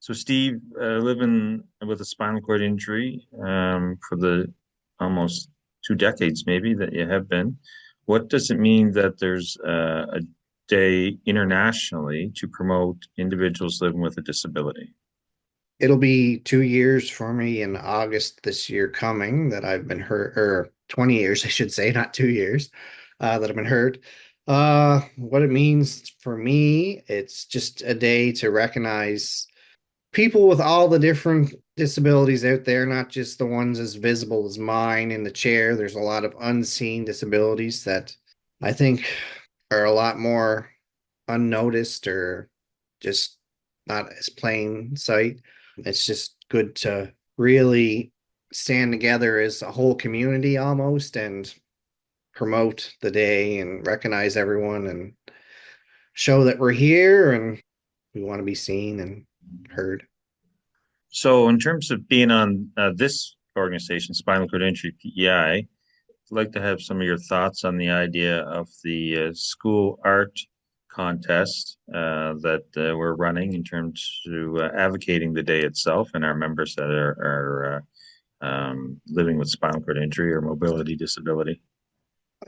So, Steve, living with a spinal cord injury for the almost 2 decades, maybe that you have been, what does it mean that there's a day internationally to promote individuals living with a disability? It'll be 2 years for me in August this year coming that I've been hurt, or 20 years, I should say, not 2 years, that I've been hurt. What it means for me, it's just a day to recognize people with all the different disabilities out there, not just the ones as visible as mine in the chair. There's a lot of unseen disabilities that I think are a lot more unnoticed or just not as plain sight. It's just good to really stand together as a whole community almost and promote the day and recognize everyone and show that we're here and we want to be seen and heard. So, in terms of being on this organization, Spinal Cord Injury PEI, I'd like to have some of your thoughts on the idea of the school art contest that we're running in terms of advocating the day itself and our members that are living with spinal cord injury or mobility disability.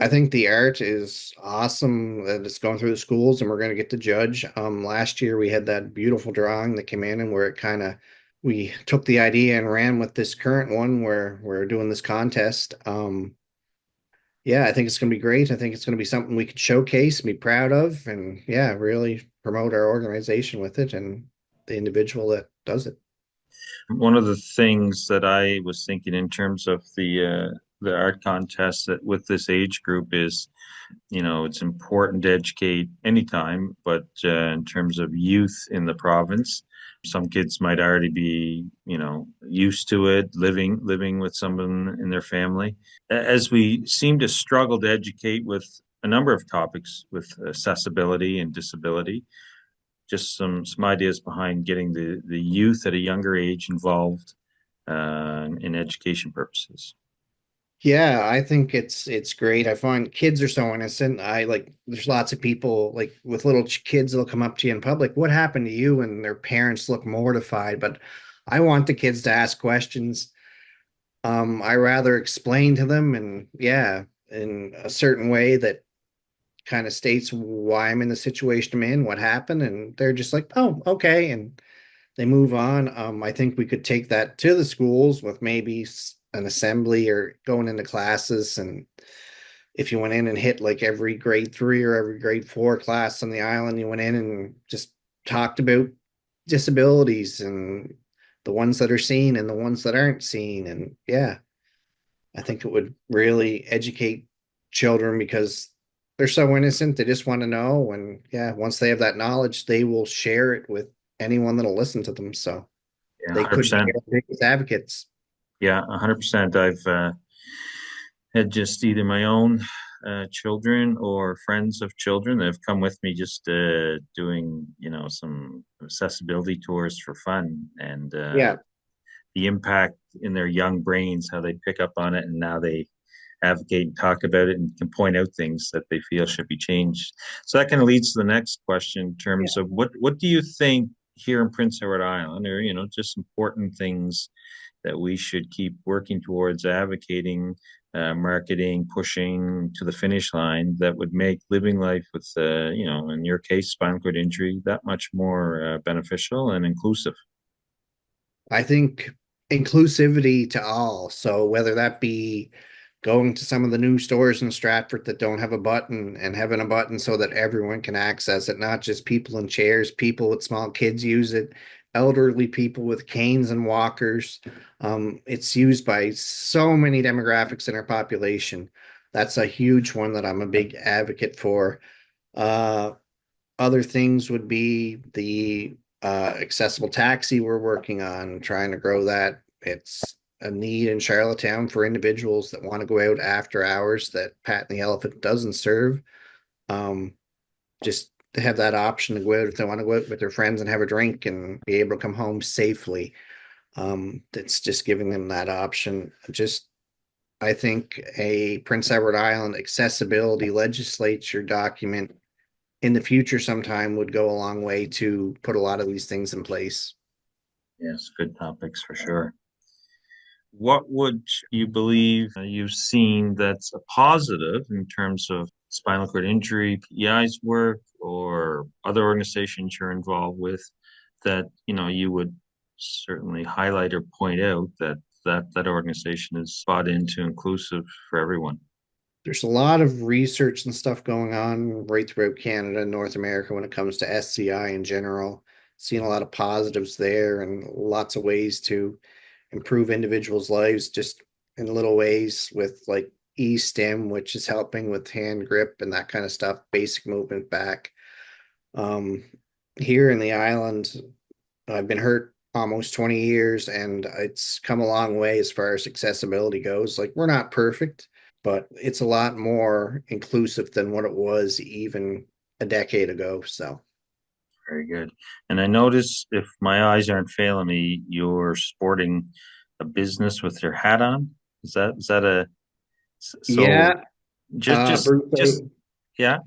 I think the art is awesome that it's going through the schools and we're going to get to judge. Last year we had that beautiful drawing that came in and where it kind of we took the idea and ran with this current one where we're doing this contest. Yeah, I think it's going to be great. I think it's going to be something we could showcase, be proud of, and yeah, really promote our organization with it and the individual that does it. One of the things that I was thinking in terms of the art contest that with this age group is, it's important to educate anytime, but in terms of youth in the province, some kids might already be, used to it, living with someone in their family. As we seem to struggle to educate with a number of topics with accessibility and disability, just some ideas behind getting the youth at a younger age involved in education purposes. Yeah, I think it's great. I find kids are so innocent. I like there's lots of people like with little kids that'll come up to you in public, what happened to you? And their parents look mortified, but I want the kids to ask questions. I rather explain to them and yeah, in a certain way that kind of states why I'm in the situation I'm in, what happened, and they're just like, oh, okay, and they move on. I think we could take that to the schools with maybe an assembly or going into classes. And if you went in and hit like every grade three or every grade four class on the island, you went in and just talked about disabilities and the ones that are seen and the ones that aren't seen. And yeah, I think it would really educate children because they're so innocent. They just want to know. And yeah, once they have that knowledge, they will share it with anyone that'll listen to them. So Yeah, they could be 100%. our biggest advocates. Yeah, 100%. I've had just either my own children or friends of children that have come with me just doing, some accessibility tours for fun and Yeah, the impact in their young brains, how they pick up on it, and now they advocate and talk about it and can point out things that they feel should be changed. So that kind of leads to the next question in terms yeah. of what do you think here in Prince Edward Island, or just important things that we should keep working towards advocating, marketing, pushing to the finish line that would make living life with, in your case, spinal cord injury, that much more beneficial and inclusive. I think inclusivity to all. So whether that be going to some of the new stores in Stratford that don't have a button and having a button so that everyone can access it, not just people in chairs, people with small kids use it, elderly people with canes and walkers. It's used by so many demographics in our population. That's a huge one that I'm a big advocate for. Uh, Other things would be the accessible taxi we're working on, trying to grow that. It's a need in Charlottetown for individuals that want to go out after hours that Pat and the Elephant doesn't serve. Um, just to have that option to go out if they want to go out with their friends and have a drink and be able to come home safely. It's just giving them that option. Just I think a Prince Edward Island accessibility legislature document in the future sometime would go a long way to put a lot of these things in place. Yes, good topics for sure. What would you believe you've seen that's a positive in terms of spinal cord injury, PEI's work, or other organizations you're involved with that, you would certainly highlight or point out that organization is bought into inclusive for everyone? There's a lot of research and stuff going on right throughout Canada and North America when it comes to SCI in general. Seeing a lot of positives there and lots of ways to improve individuals' lives just in little ways with like e-stim, which is helping with hand grip and that kind of stuff, basic movement back. Um, Here in the island, I've been hurt almost 20 years and it's come a long way as far as accessibility goes. Like, we're not perfect, but it's a lot more inclusive than what it was even a decade ago. So, Very good. And I notice, if my eyes aren't failing me, you're sporting a business with your hat on. Is that so? yeah, Just just Bruce, just yeah.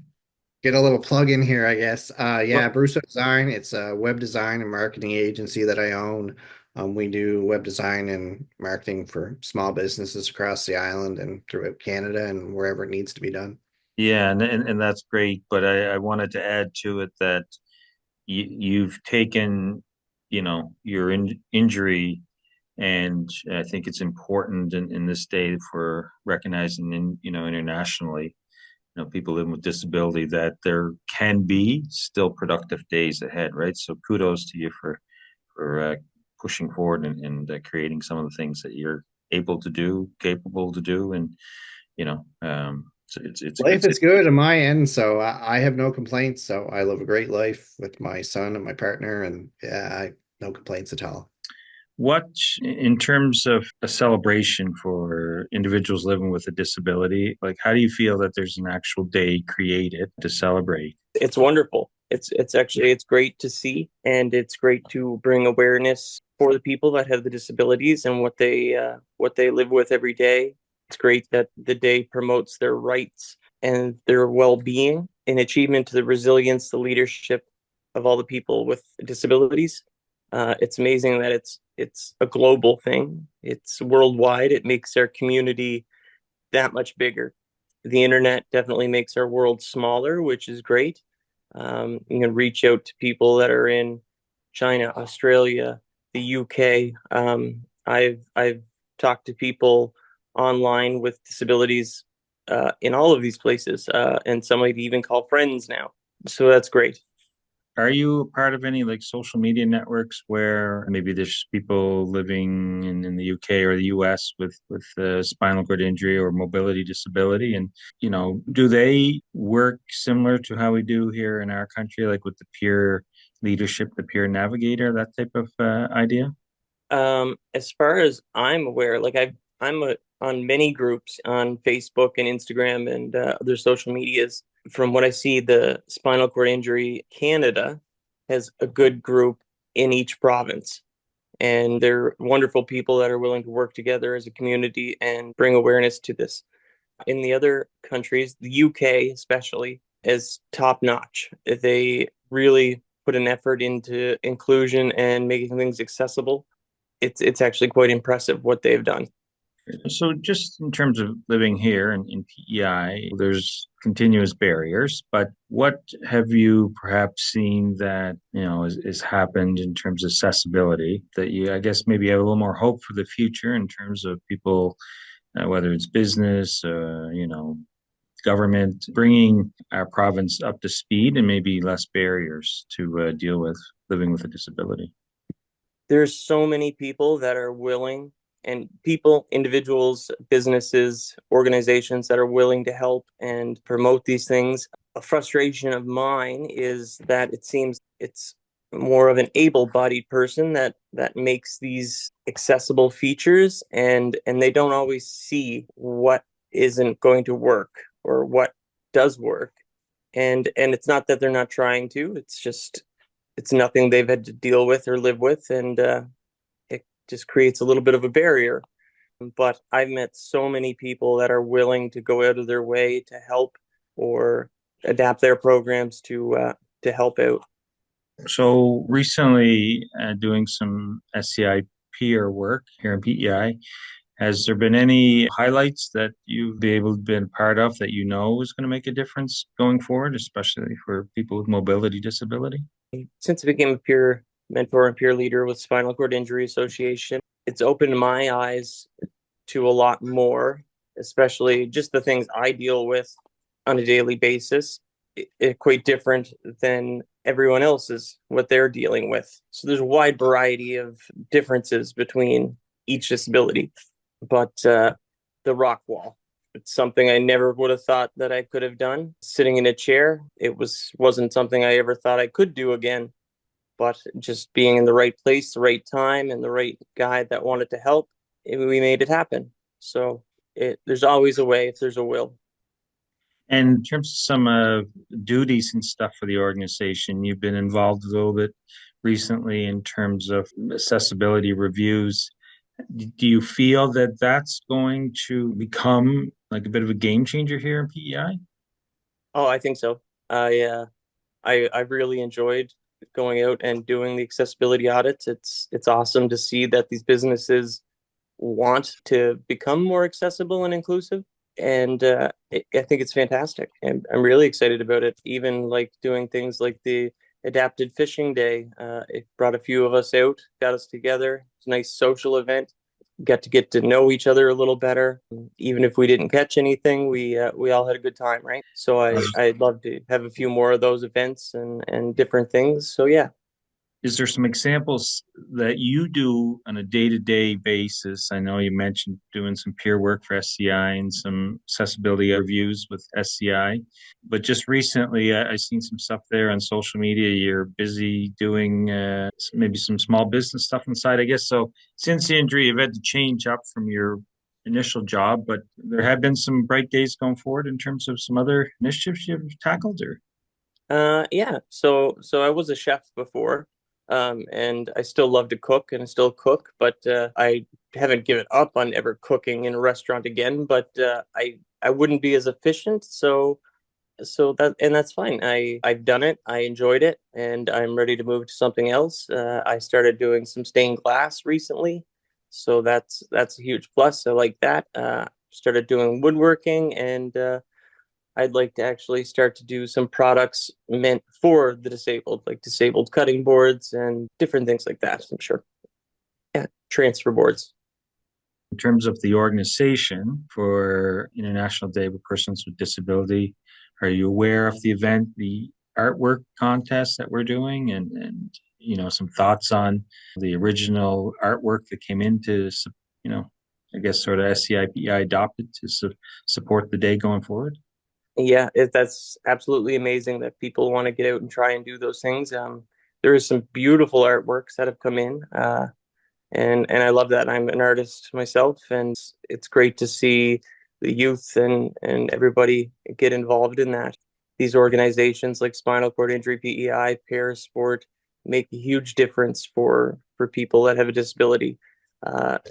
get a little plug in here, I guess. What Yeah, Bruce Design. It's a web design and marketing agency that I own. We do web design and marketing for small businesses across the island and throughout Canada and wherever it needs to be done. Yeah, and that's great. But I wanted to add to it that you've taken, your injury, and I think it's important in this day for recognizing, internationally, people living with disability, that there can be still productive days ahead, right? So kudos to you for pushing forward and creating some of the things that you're able to do, capable to do, and so it's a good Life is situation. good on my end, so I have no complaints. So I live a great life with my son and my partner, and yeah, no complaints at all. What, in terms of a celebration for individuals living with a disability, like how do you feel that there's an actual day created to celebrate? It's wonderful. It's great to see, and it's great to bring awareness for the people that have the disabilities and what they live with every day. It's great that the day promotes their rights and their well-being and achievement to the resilience, the leadership of all the people with disabilities. It's amazing that it's a global thing. It's worldwide. It makes our community that much bigger. The internet definitely makes our world smaller, which is great. You can reach out to people that are in China, Australia, the UK. I've talked to people online with disabilities in all of these places, and some might even call friends now. So that's great. Are you a part of any like social media networks where maybe there's people living in the UK or the US with spinal cord injury or mobility disability, and do they work similar to how we do here in our country, like with the peer leadership, the peer navigator, that type of idea? As far as I'm aware, on many groups on Facebook and Instagram and other social medias. From what I see, the Spinal Cord Injury Canada has a good group in each province, and they're wonderful people that are willing to work together as a community and bring awareness to this. In the other countries, the UK especially, is top notch. They really put an effort into inclusion and making things accessible. It's actually quite impressive what they've done. So, just in terms of living here in PEI, there's continuous barriers, but what have you perhaps seen that, is happened in terms of accessibility that you, I guess, maybe have a little more hope for the future in terms of people, whether it's business, government, bringing our province up to speed and maybe less barriers to deal with living with a disability? There's so many people that are willing, and people, individuals, businesses, organizations that are willing to help and promote these things. A frustration of mine is that it seems it's more of an able-bodied person that makes these accessible features, and they don't always see what isn't going to work or what does work. And it's not that they're not trying to, it's just it's nothing they've had to deal with or live with, and it just creates a little bit of a barrier. But I've met so many people that are willing to go out of their way to help or adapt their programs to help out. So recently, doing some SCI peer work here in PEI, has there been any highlights that you've been able to be a part of that you know is going to make a difference going forward, especially for people with mobility disability? Since I became a peer mentor and peer leader with Spinal Cord Injury Association, it's opened my eyes to a lot more, especially just the things I deal with on a daily basis, quite different than everyone else's, what they're dealing with. So there's a wide variety of differences between each disability. But the rock wall, it's something I never would have thought that I could have done. Sitting in a chair, wasn't something I ever thought I could do again. But just being in the right place, the right time, and the right guy that wanted to help, we made it happen. So there's always a way if there's a will. And in terms of some duties and stuff for the organization, you've been involved a little bit recently in terms of accessibility reviews. Do you feel that that's going to become like a bit of a game changer here in PEI? Oh, I think so. I really enjoyed going out and doing the accessibility audits. It's awesome to see that these businesses want to become more accessible and inclusive. And I think it's fantastic. And I'm really excited about it. Even like doing things like the adapted fishing day. It brought a few of us out, got us together. It's a nice social event. Got to get to know each other a little better. Even if we didn't catch anything, we all had a good time, right? So I'd love to have a few more of those events and different things. So yeah. Is there some examples that you do on a day-to-day basis? I know you mentioned doing some peer work for SCI and some accessibility reviews with SCI, but just recently I seen some stuff there on social media. You're busy doing maybe some small business stuff inside, I guess. So since the injury, you've had to change up from your initial job, but there have been some bright days going forward in terms of some other initiatives you've tackled, or Yeah. So I was a chef before, and I still love to cook and I still cook, but I haven't given up on ever cooking in a restaurant again. But I wouldn't be as efficient. That's fine. I've done it. I enjoyed it, and I'm ready to move to something else. I started doing some stained glass recently, so that's a huge plus. I like that. Started doing woodworking and. I'd like to actually start to do some products meant for the disabled, like disabled cutting boards and different things like that. I'm sure. Yeah, transfer boards. in terms of the organization for International Day of Persons with Disability, are you aware of the event, the artwork contest that we're doing, and some thoughts on the original artwork that came into you know I guess sort of SCIPI adopted to support the day going forward? Yeah, that's absolutely amazing that people want to get out and try and do those things. There is some beautiful artworks that have come in, and I love that. I'm an artist myself, and it's great to see the youth and everybody get involved in that. These organizations like Spinal Cord Injury PEI, Parasport make a huge difference for people that have a disability.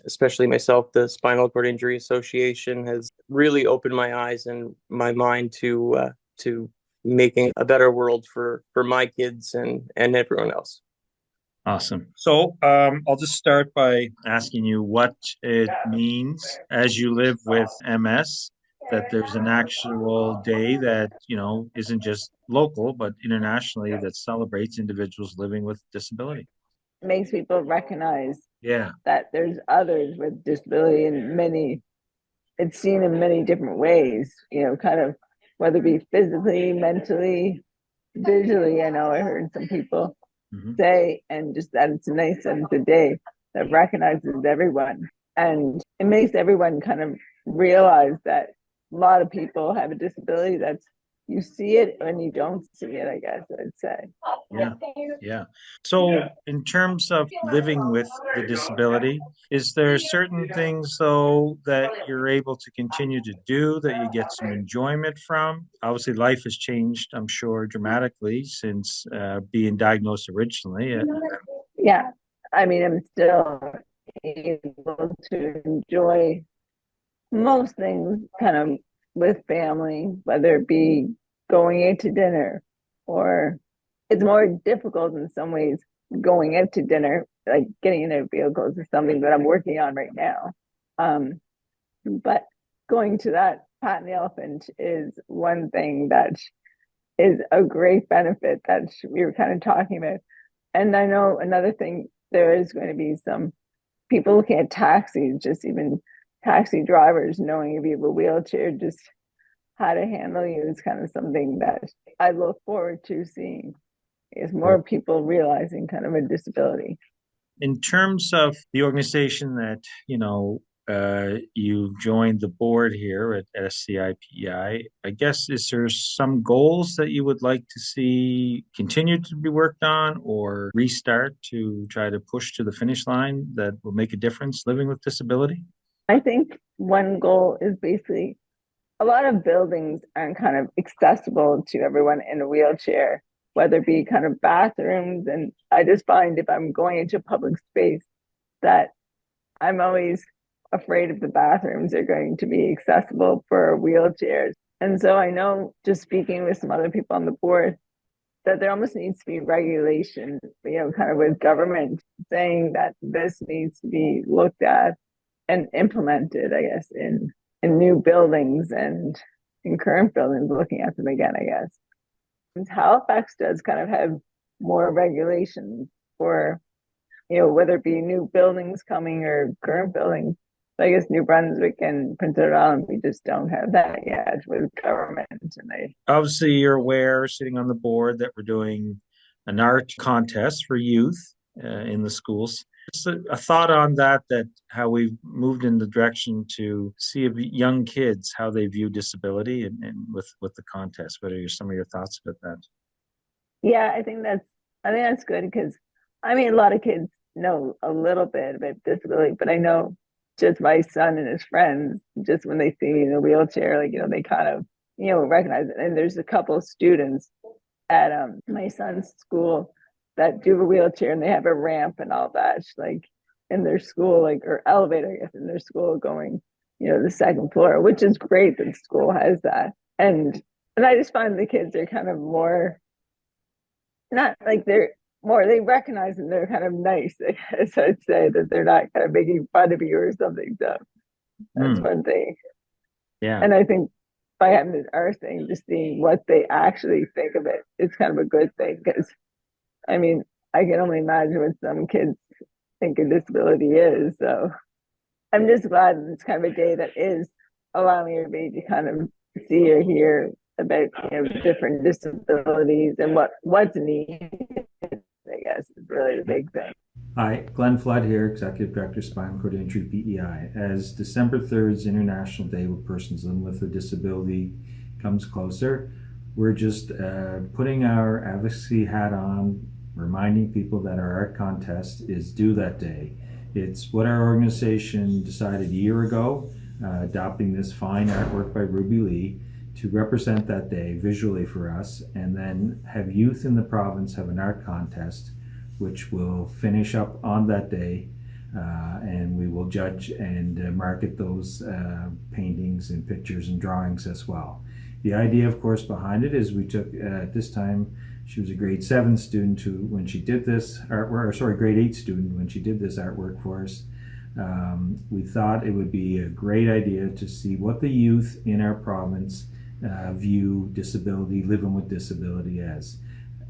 Especially myself, the Spinal Cord Injury Association has really opened my eyes and my mind to making a better world for my kids and everyone else. Awesome. So I'll just start by asking you what it means as you live with MS, that there's an actual day that, isn't just local, but internationally that celebrates individuals living with disability. Makes people recognize Yeah. that there's others with disability in it's seen in many different ways, kind of whether it be physically, mentally, visually. I know I heard some people Mhm. say, and just that it's nice that it's a day that recognizes everyone. And it makes everyone kind of realize that a lot of people have a disability that's you see it when you don't see it, I guess I'd say. Yeah. Yeah. So, in terms of living with the disability, is there certain things though that you're able to continue to do that you get some enjoyment from? Obviously, life has changed, I'm sure, dramatically since being diagnosed originally. Yeah, I mean, I'm still able to enjoy most things kind of with family, whether it be going out to dinner or it's more difficult in some ways going out to dinner, like getting in a vehicles is something that I'm working on right now. But going to that Pat and the Elephant is one thing that is a great benefit that we were kind of talking about. And I know another thing, there is going to be some people looking at taxis, just even taxi drivers, knowing if you have a wheelchair, just how to handle you is kind of something that I look forward to seeing, is more people realizing kind of a disability. In terms of the organization that, you joined the board here at SCIPEI, I guess, is there some goals that you would like to see continue to be worked on or restart to try to push to the finish line that will make a difference living with disability? I think one goal is basically a lot of buildings aren't kind of accessible to everyone in a wheelchair, whether it be kind of bathrooms. And I just find if I'm going into a public space that I'm always afraid if the bathrooms are going to be accessible for wheelchairs. And so I know, just speaking with some other people on the board, that there almost needs to be regulation, kind of with government saying that this needs to be looked at and implemented, I guess, in new buildings and in current buildings, looking at them again, I guess. And Halifax does kind of have more regulations for, whether it be new buildings coming or current buildings. So I guess New Brunswick and Prince Edward Island, we just don't have that yet with government. And they Obviously, you're aware, sitting on the board, that we're doing an art contest for youth in the schools. Just a thought on that how we've moved in the direction to see if young kids, how they view disability and with the contest. What are some of your thoughts about that? Yeah, I think that's good because I mean a lot of kids know a little bit about disability, but I know just my son and his friends, just when they see me in a wheelchair, like they kind of recognize it. And there's a couple of students at my son's school that do a wheelchair and they have a ramp and all that, like in their school, like or elevator, I guess, in their school going, the second floor, which is great that the school has that. And I just find the kids are kind of more not like they're more they recognize and they're kind of nice, I guess I'd say, that they're not kind of making fun of you or something. So that's one thing. Yeah. And I think by having this art thing, just seeing what they actually think of it, it's kind of a good thing because I mean, I can only imagine what some kids think a disability is. So I'm just glad that it's kind of a day that is allowing everybody to kind of see or hear about different disabilities and what's needed. I guess is really the big thing. Hi, Glenn Flood here, Executive Director, Spinal Cord Injury PEI. As December 3rd is International Day with Persons Living with a Disability comes closer, we're just putting our advocacy hat on, reminding people that our art contest is due that day. It's what our organization decided a year ago, adopting this fine artwork by Ruby Lee to represent that day visually for us, and then have youth in the province have an art contest which will finish up on that day, and we will judge and market those paintings and pictures and drawings as well. The idea, of course, behind it is we took, at this time, she was a grade 7 student who, when she did this artwork, or sorry, grade 8 student when she did this artwork for us. We thought it would be a great idea to see what the youth in our province view disability, living with disability as.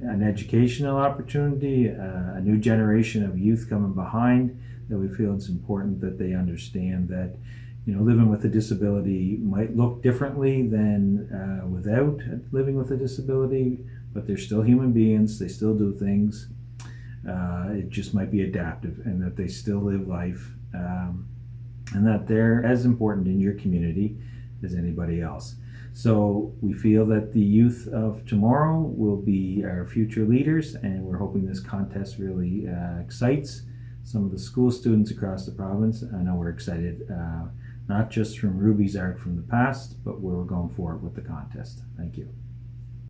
An educational opportunity, a new generation of youth coming behind, that we feel it's important that they understand that living with a disability might look differently than without living with a disability, but they're still human beings, they still do things. It just might be adaptive, and that they still live life, and that they're as important in your community as anybody else. So we feel that the youth of tomorrow will be our future leaders, and we're hoping this contest really excites some of the school students across the province. I know we're excited, not just from Ruby's art from the past, but where we're going forward with the contest. Thank you.